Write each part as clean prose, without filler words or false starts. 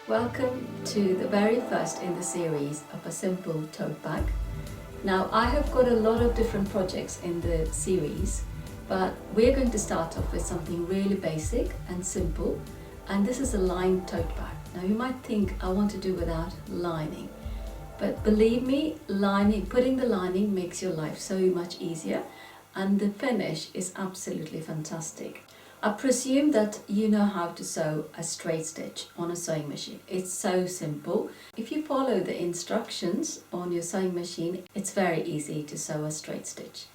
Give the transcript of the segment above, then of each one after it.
Welcome to the very first in the series of a simple tote bag. Now, I have got a lot of different projects in the series, but we're going to start off with something really basic and simple, and this is a lined tote bag. Now, you might think I want to do without lining, but believe me, putting the lining makes your life so much easier, and the finish is absolutely fantastic. I presume that you know how to sew a straight stitch on a sewing machine. It's so simple. If you follow the instructions on your sewing machine, it's very easy to sew a straight stitch.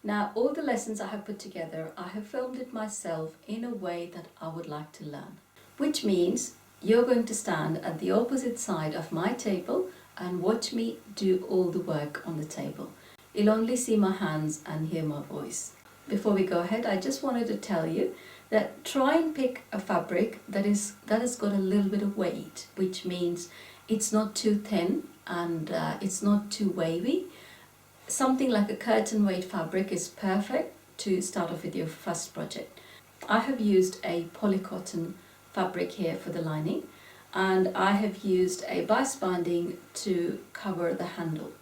Now, all the lessons I have put together, I have filmed it myself in a way that I would like to learn. Which means you're going to stand at the opposite side of my table and watch me do all the work on the table. You'll only see my hands and hear my voice. Before we go ahead, I just wanted to tell you that try and pick a fabric that has got a little bit of weight, which means it's not too thin and it's not too wavy. Something like a curtain weight fabric is perfect to start off with your first project. I have used a polycotton fabric here for the lining, and I have used a bias binding to cover the handle.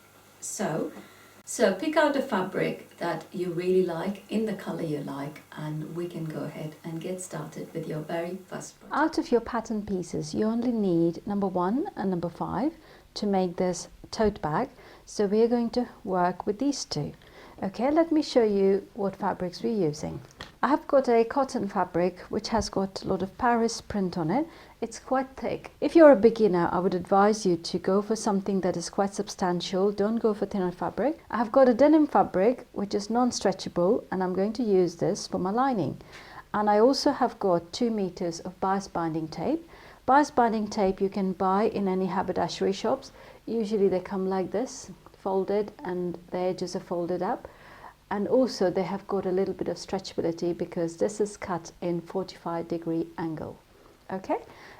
So pick out a fabric that you really like in the color you like, and we can go ahead and get started with your very first project. Out of your pattern pieces, you only need number 1 and number 5 to make this tote bag. So we are going to work with these two. Okay, let me show you what fabrics we're using. I have got a cotton fabric which has got a lot of Paris print on it. It's quite thick. If you're a beginner, I would advise you to go for something that is quite substantial. Don't go for thinner fabric. I have got a denim fabric which is non-stretchable, and I'm going to use this for my lining. And I also have got 2 meters of bias binding tape. Bias binding tape you can buy in any haberdashery shops. Usually they come like this, folded, and the edges are folded up. And also they have got a little bit of stretchability because this is cut in 45-degree angle. Okay,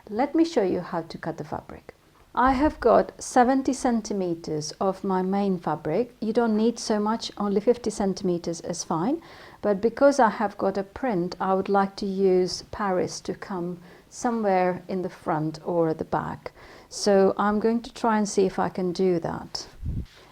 let me show you how to cut the fabric. I have got 70 centimeters of my main fabric. You don't need so much, only 50 centimeters is fine. But because I have got a print, I would like to use Paris to come somewhere in the front or at the back. So I'm going to try and see if I can do that.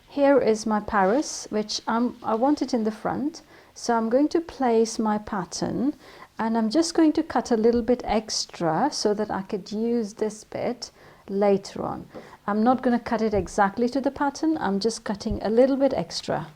Here is my Paris, which I want it in the front. So I'm going to place my pattern, and I'm just going to cut a little bit extra so that I could use this bit later on. I'm not going to cut it exactly to the pattern. I'm just cutting a little bit extra.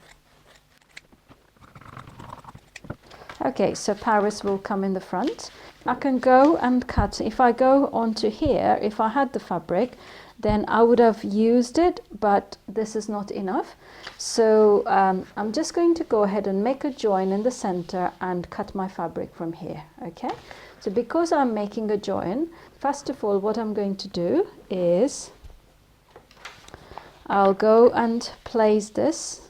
Okay, so Paris will come in the front. I can go and cut. If I go onto here, if I had the fabric, then I would have used it, but this is not enough. So I'm just going to go ahead and make a join in the center and cut my fabric from here. Okay, so because I'm making a join, first of all, what I'm going to do is I'll go and place this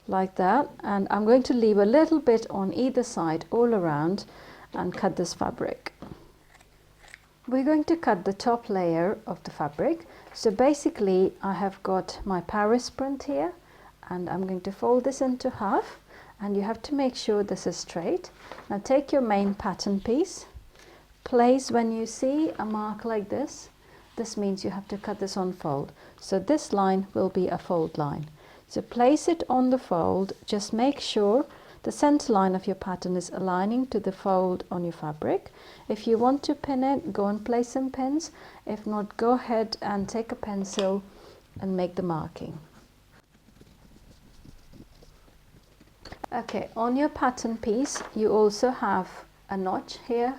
like that, and I'm going to leave a little bit on either side all around and cut this fabric. We're going to cut the top layer of the fabric. So basically I have got my Paris print here, and I'm going to fold this into half, and you have to make sure this is straight. Now take your main pattern piece, place when you see a mark like this, this means you have to cut this on fold. So this line will be a fold line. So place it on the fold. Just make sure the center line of your pattern is aligning to the fold on your fabric. If you want to pin it, go and place some pins. If not, go ahead and take a pencil and make the marking. Okay, on your pattern piece, you also have a notch here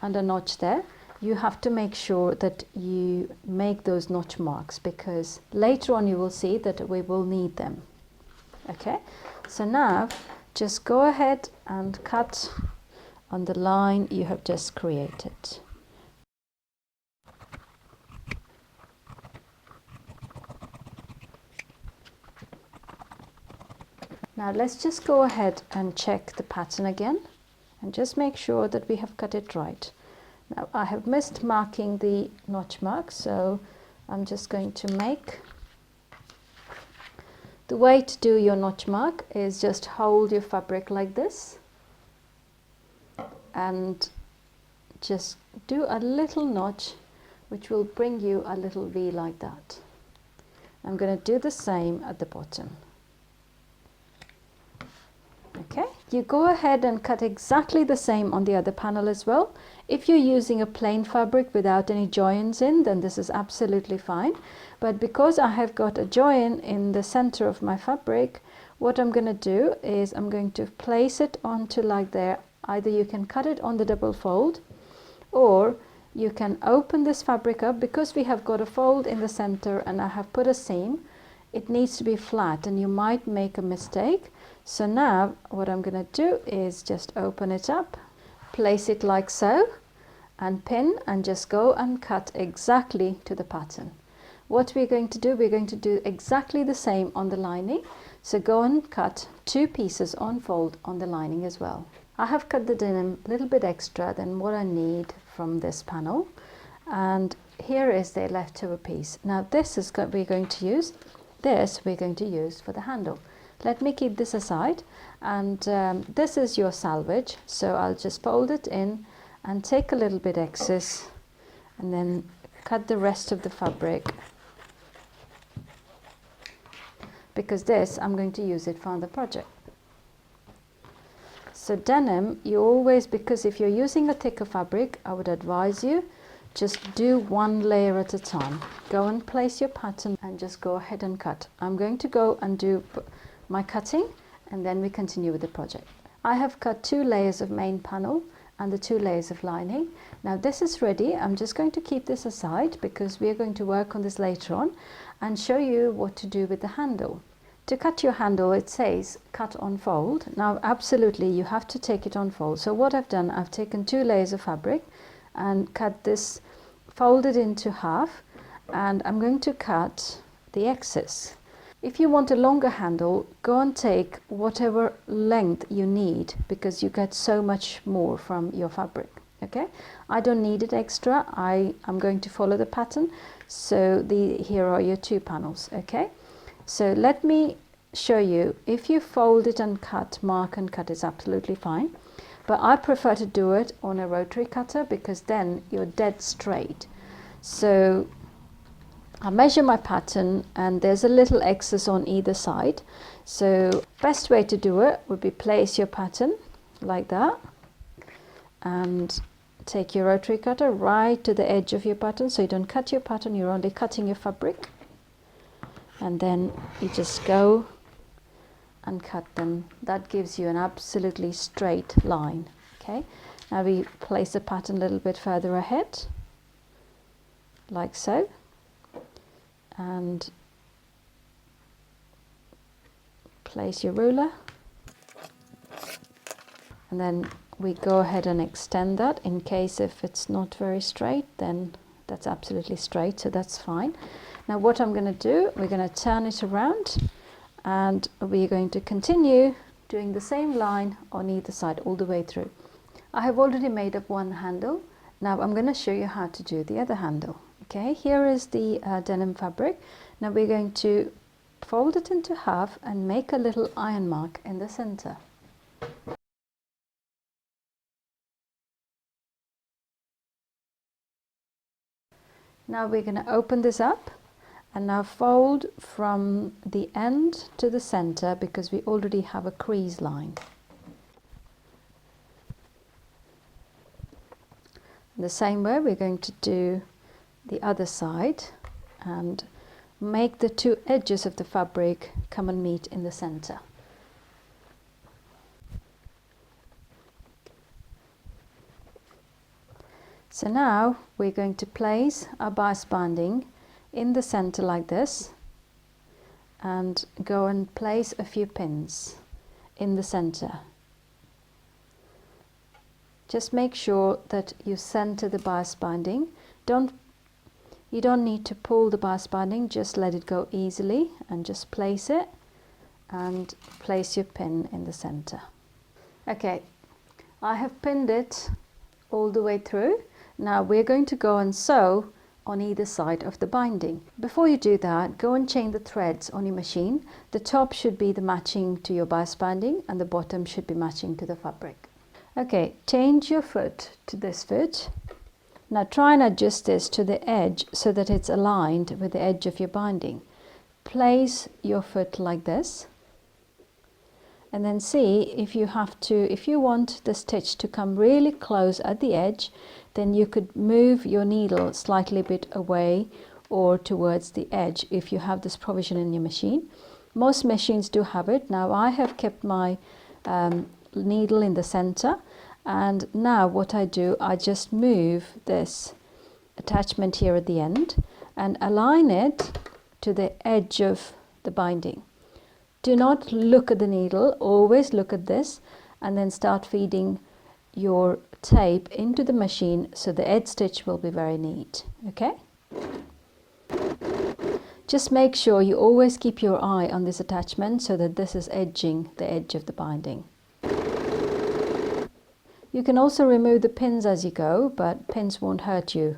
and a notch there. You have to make sure that you make those notch marks, because later on you will see that we will need them. Okay, so now just go ahead and cut on the line you have just created. Now let's just go ahead and check the pattern again and just make sure that we have cut it right. Now I have missed marking the notch mark, so I'm just going to make. The way to do your notch mark is just hold your fabric like this and just do a little notch which will bring you a little V like that. I'm going to do the same at the bottom. Okay, you go ahead and cut exactly the same on the other panel as well. If you're using a plain fabric without any joins in, then this is absolutely fine. But because I have got a join in the center of my fabric, what I'm going to do is I'm going to place it onto like there. Either you can cut it on the double fold, or you can open this fabric up. Because we have got a fold in the center and I have put a seam, it needs to be flat and you might make a mistake. So now what I'm going to do is just open it up, place it like so, and pin, and just go and cut exactly to the pattern. What we're going to do, we're going to do exactly the same on the lining. So go and cut 2 pieces on fold on the lining as well. I have cut the denim a little bit extra than what I need from this panel, and here is the leftover piece. Now this is we're going to use for the handle. Let me keep this aside, and this is your salvage, so I'll just fold it in and take a little bit excess and then cut the rest of the fabric, because this I'm going to use it for the project. So denim, you always, because if you're using a thicker fabric, I would advise you just do 1 layer at a time. Go and place your pattern and just go ahead and cut. I'm going to go and do my cutting and then we continue with the project. I have cut 2 layers of main panel and the 2 layers of lining. Now this is ready. I'm just going to keep this aside because we are going to work on this later on and show you what to do with the handle. To cut your handle, it says cut on fold. Now absolutely you have to take it on fold. So what I've done, I've taken 2 layers of fabric and cut this, folded into half, and I'm going to cut the excess. If you want a longer handle, go and take whatever length you need, because you get so much more from your fabric. Okay, I don't need it extra. I'm going to follow the pattern. So here are your 2 panels. Okay, so let me show you. If you fold it and cut, mark and cut, is absolutely fine. But I prefer to do it on a rotary cutter because then you're dead straight. So I measure my pattern and there's a little excess on either side. So best way to do it would be place your pattern like that and take your rotary cutter right to the edge of your pattern. So you don't cut your pattern, you're only cutting your fabric. And then you just go and cut them. That gives you an absolutely straight line. Okay, now we place the pattern a little bit further ahead like so, and place your ruler, and then we go ahead and extend that. In case if it's not very straight, then that's absolutely straight, so that's fine. Now what I'm going to do, we're going to turn it around and we're going to continue doing the same line on either side all the way through. I have already made up 1 handle. Now I'm going to show you how to do the other handle. Okay, here is the denim fabric. Now we're going to fold it into half and make a little iron mark in the center. Now we're going to open this up and now fold from the end to the center because we already have a crease line. The same way we're going to do the other side and make the 2 edges of the fabric come and meet in the center. So now we're going to place our bias binding in the center like this and go and place a few pins in the center. Just make sure that you center the bias binding. You don't need to pull the bias binding, just let it go easily and just place it and place your pin in the center. Okay, I have pinned it all the way through. Now we're going to go and sew on either side of the binding. Before you do that, go and chain the threads on your machine. The top should be the matching to your bias binding and the bottom should be matching to the fabric. Okay, change your foot to this foot. Now try and adjust this to the edge so that it's aligned with the edge of your binding. Place your foot like this, and then see if you want the stitch to come really close at the edge, then you could move your needle slightly bit away or towards the edge if you have this provision in your machine. Most machines do have it. Now I have kept my needle in the center, and now what I do, I just move this attachment here at the end and align it to the edge of the binding. Do not look at the needle, always look at this, and then start feeding your tape into the machine so the edge stitch will be very neat. Okay? Just make sure you always keep your eye on this attachment so that this is edging the edge of the binding. You can also remove the pins as you go, but pins won't hurt you.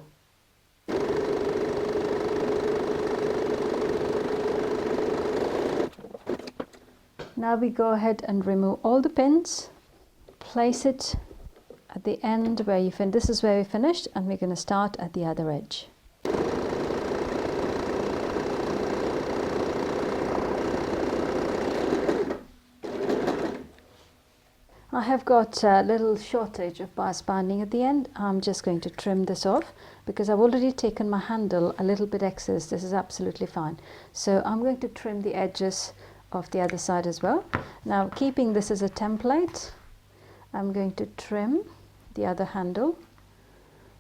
Now we go ahead and remove all the pins, place it at the end where you fin. This is where we finished, and we're going to start at the other edge. I have got a little shortage of bias binding at the end. I'm just going to trim this off because I've already taken my handle a little bit excess. This is absolutely fine. So I'm going to trim the edges of the other side as well. Now, keeping this as a template, I'm going to trim the other handle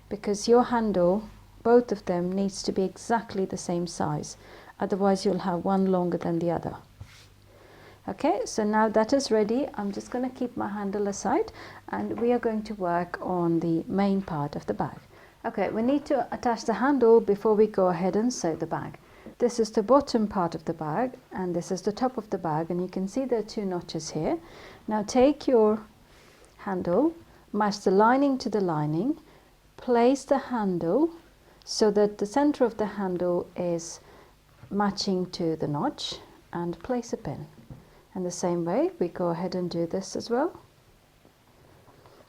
because your handle, both of them, needs to be exactly the same size. Otherwise you'll have one longer than the other. Okay, so now that is ready. I'm just going to keep my handle aside and we are going to work on the main part of the bag. Okay, we need to attach the handle before we go ahead and sew the bag. This is the bottom part of the bag and this is the top of the bag, and you can see there are two notches here. Now take your handle, match the lining to the lining, place the handle so that the center of the handle is matching to the notch, and place a pin. And the same way we go ahead and do this as well.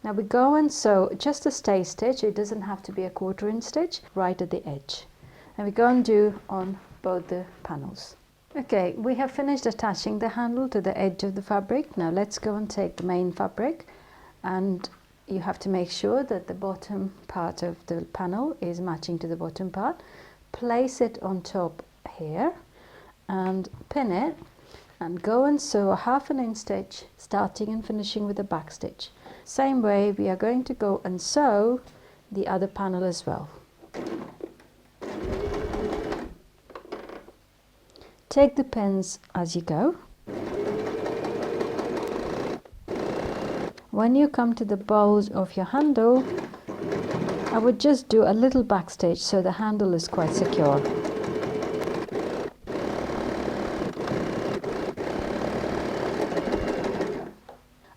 Now we go and sew just a stay stitch. It doesn't have to be a 1/4 inch stitch right at the edge, and we go and do on both the panels. Okay, we have finished attaching the handle to the edge of the fabric. Now let's go and take the main fabric, and you have to make sure that the bottom part of the panel is matching to the bottom part. Place it on top here and pin it, and go and sew a 1/2 inch stitch starting and finishing with a back stitch. Same way we are going to go and sew the other panel as well. Take the pins as you go. When you come to the bulge of your handle, I would just do a little back stitch so the handle is quite secure.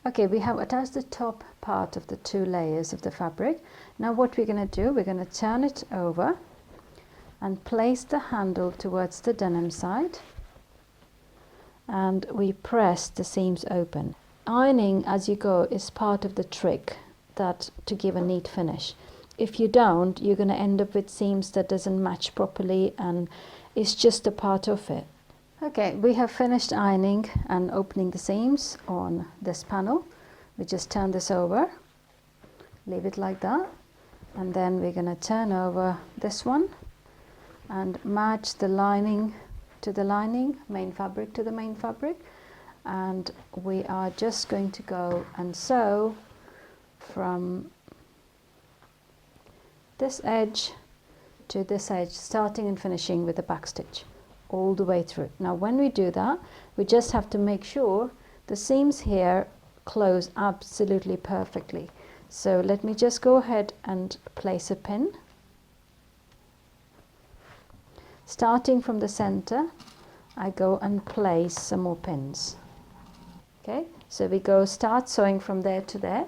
Okay, we have attached the top part of the 2 layers of the fabric. Now what we're going to do, we're going to turn it over and place the handle towards the denim side, and we press the seams open. Ironing as you go is part of the trick to give a neat finish. If you don't, you're going to end up with seams that doesn't match properly, and it's just a part of it. Okay, we have finished ironing and opening the seams on this panel. We just turn this over, leave it like that, and then we're going to turn over this one and match the lining to the lining, main fabric to the main fabric, and we are just going to go and sew from this edge to this edge, starting and finishing with the back stitch all the way through. Now when we do that, we just have to make sure the seams here close absolutely perfectly. So let me just go ahead and place a pin. Starting from the center, I go and place some more pins. Okay, so we start sewing from there to there.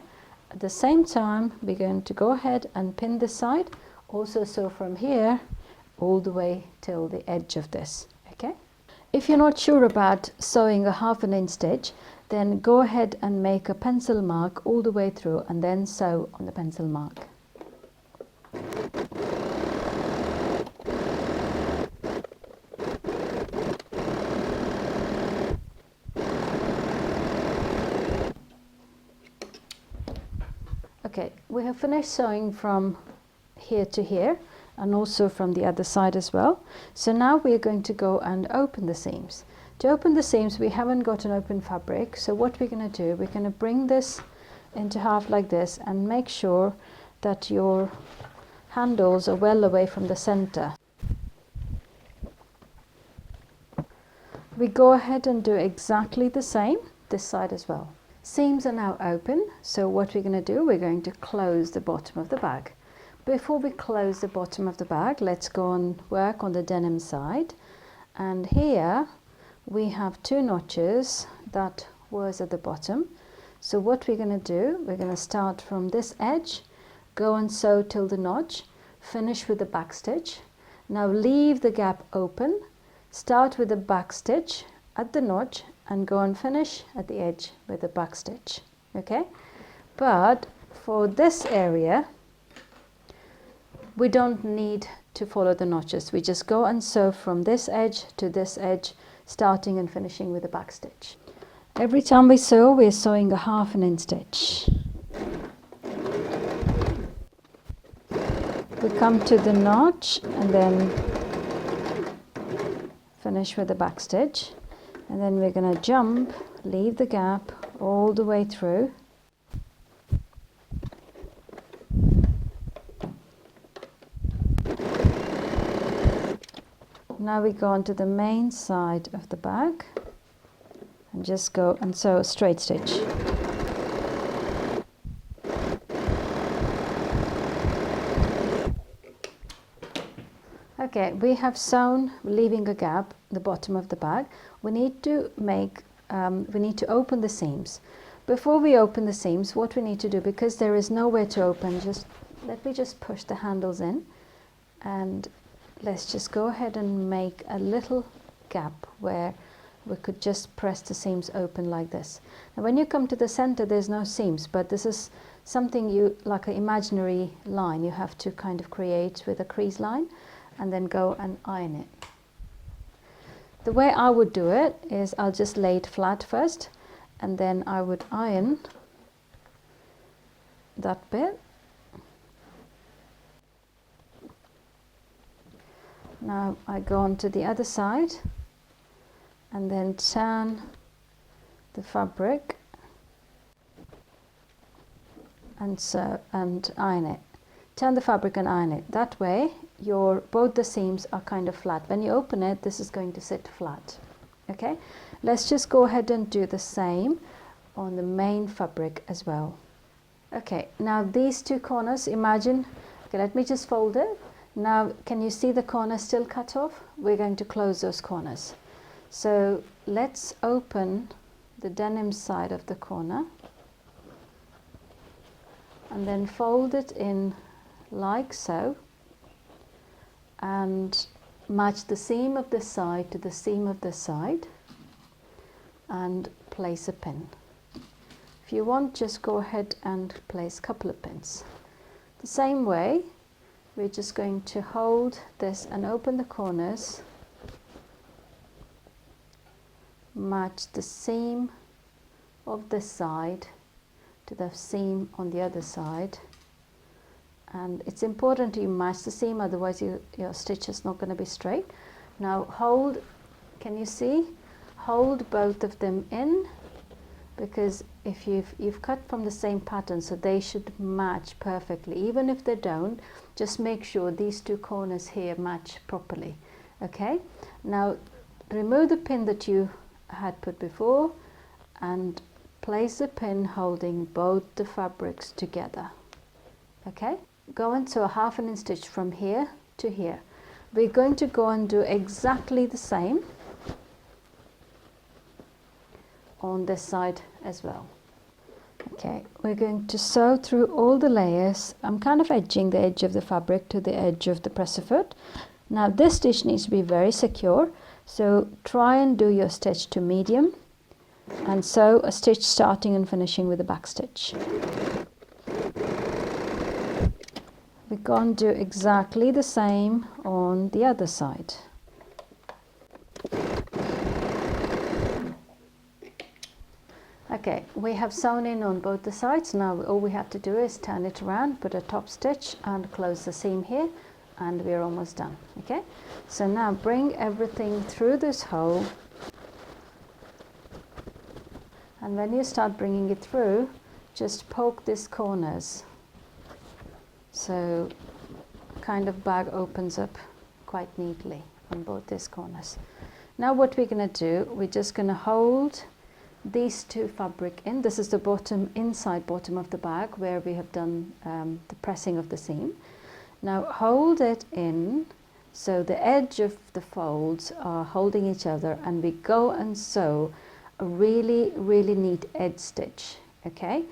At the same time, we're going to go ahead and pin this side, also sew from here all the way till the edge of this. Okay, if you're not sure about sewing a 1/2 inch stitch, then go ahead and make a pencil mark all the way through and then sew on the pencil mark. Okay, we have finished sewing from here to here and also from the other side as well. So now we are going to go and open the seams. To open the seams, we haven't got an open fabric, so what we're going to do, we're going to bring this into half like this and make sure that your handles are well away from the center. We go ahead and do exactly the same this side as well. Seams are now open, so what we're going to do, we're going to close the bottom of the bag. Before we close the bottom of the bag, let's go and work on the denim side. And here we have 2 notches that was at the bottom. So what we're going to do, we're going to start from this edge, go and sew till the notch, finish with the back stitch. Now leave the gap open, start with the back stitch at the notch and go and finish at the edge with the back stitch. Okay, but for this area we don't need to follow the notches. We just go and sew from this edge to this edge, starting and finishing with the back stitch. Every time we sew, we're sewing a half an inch stitch. We come to the notch and then finish with the back stitch, and then we're going to jump, leave the gap all the way through. Now we go onto the main side of the bag and just go and sew a straight stitch. Okay, we have sewn, leaving a gap the bottom of the bag. We need to open the seams. Before we open the seams, what we need to do, because there is nowhere to open, let me just push the handles in, and let's just go ahead and make a little gap where we could just press the seams open like this. Now when you come to the center, there's no seams, but this is something like an imaginary line you have to kind of create with a crease line, and then go and iron it. The way I would do it is I'll just lay it flat first, and then I would iron that bit. Now I go on to the other side and then turn the fabric and iron it. Turn the fabric and iron it. That way both the seams are kind of flat. When you open it, this is going to sit flat. Okay, let's just go ahead and do the same on the main fabric as well. Okay, now these 2 corners, imagine, okay, let me just fold it. Now can you see the corners still cut off? We're going to close those corners. So let's open the denim side of the corner and then fold it in like so, and match the seam of this side to the seam of this side and place a pin. If you want, just go ahead and place a couple of pins. The same way, we're just going to hold this and open the corners, match the seam of this side to the seam on the other side, and it's important you match the seam, otherwise your stitch is not going to be straight. Now hold, can you see? Hold both of them in, because if you've cut from the same pattern, so they should match perfectly. Even if they don't, just make sure these 2 corners here match properly. Okay, now remove the pin that you had put before and place the pin holding both the fabrics together. Okay, go into a half an inch stitch from here to here. We're going to go and do exactly the same on this side as well. Okay, we're going to sew through all the layers. I'm kind of edging the edge of the fabric to the edge of the presser foot. Now this stitch needs to be very secure, so try and do your stitch to medium and sew a stitch starting and finishing with a back stitch. We're going to do exactly the same on the other side. Okay, we have sewn in on both the sides. Now all we have to do is turn it around, put a top stitch and close the seam here, and we're almost done. Okay, so now bring everything through this hole, and when you start bringing it through, just poke these corners, so kind of bag opens up quite neatly on both these corners. Now what we're going to do, we're just going to hold these two fabric in. This is the bottom, inside bottom of the bag where we have done the pressing of the seam. Now hold it in so the edge of the folds are holding each other, and we go and sew a really neat edge stitch. Okay,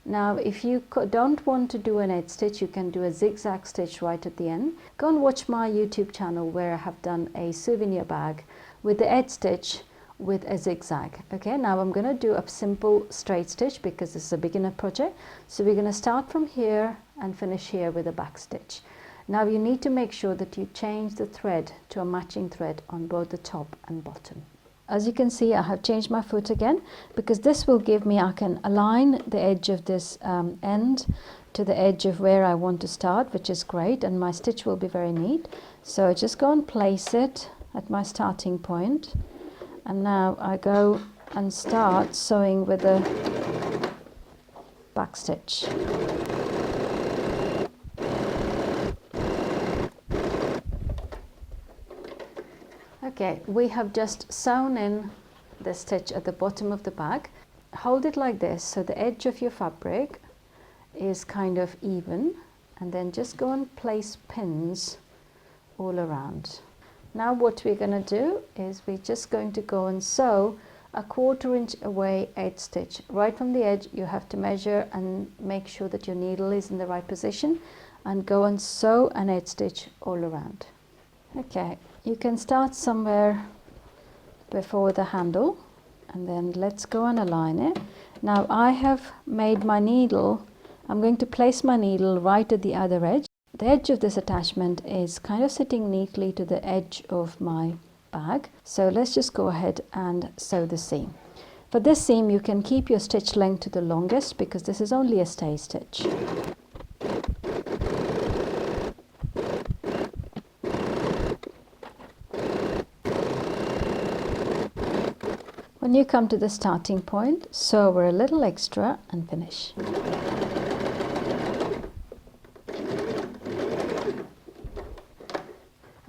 now if you don't want to do an edge stitch, you can do a zigzag stitch right at the end. Go and watch my YouTube channel where I have done a souvenir bag with the edge stitch with a zigzag. Okay, now I'm going to do a simple straight stitch because this is a beginner project. So we're going to start from here and finish here with a back stitch. Now you need to make sure that you change the thread to a matching thread on both the top and bottom. As you can see, I have changed my foot again because this will give me, I can align the edge of this end to the edge of where I want to start, which is great, and my stitch will be very neat. So just go and place it at my starting point. And now I go and start sewing with a back stitch. Okay, we have just sewn in the stitch at the bottom of the bag. Hold it like this so the edge of your fabric is kind of even, and then just go and place pins all around. Now what we're going to do is we're just going to go and sew a 1/4 inch away edge stitch. Right from the edge you have to measure and make sure that your needle is in the right position, and go and sew an edge stitch all around. Okay, you can start somewhere before the handle, and then let's go and align it. Now I have made my needle, I'm going to place my needle right at the other edge. The edge of this attachment is kind of sitting neatly to the edge of my bag. So let's just go ahead and sew the seam. For this seam you can keep your stitch length to the longest because this is only a stay stitch. When you come to the starting point, sew over a little extra and finish.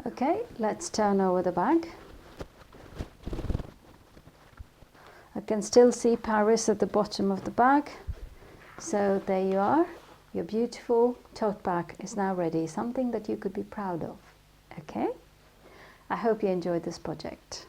Okay, let's turn over the bag. I can still see Paris at the bottom of the bag. So there you are. Your beautiful tote bag is now ready, something that you could be proud of. Okay? I hope you enjoyed this project.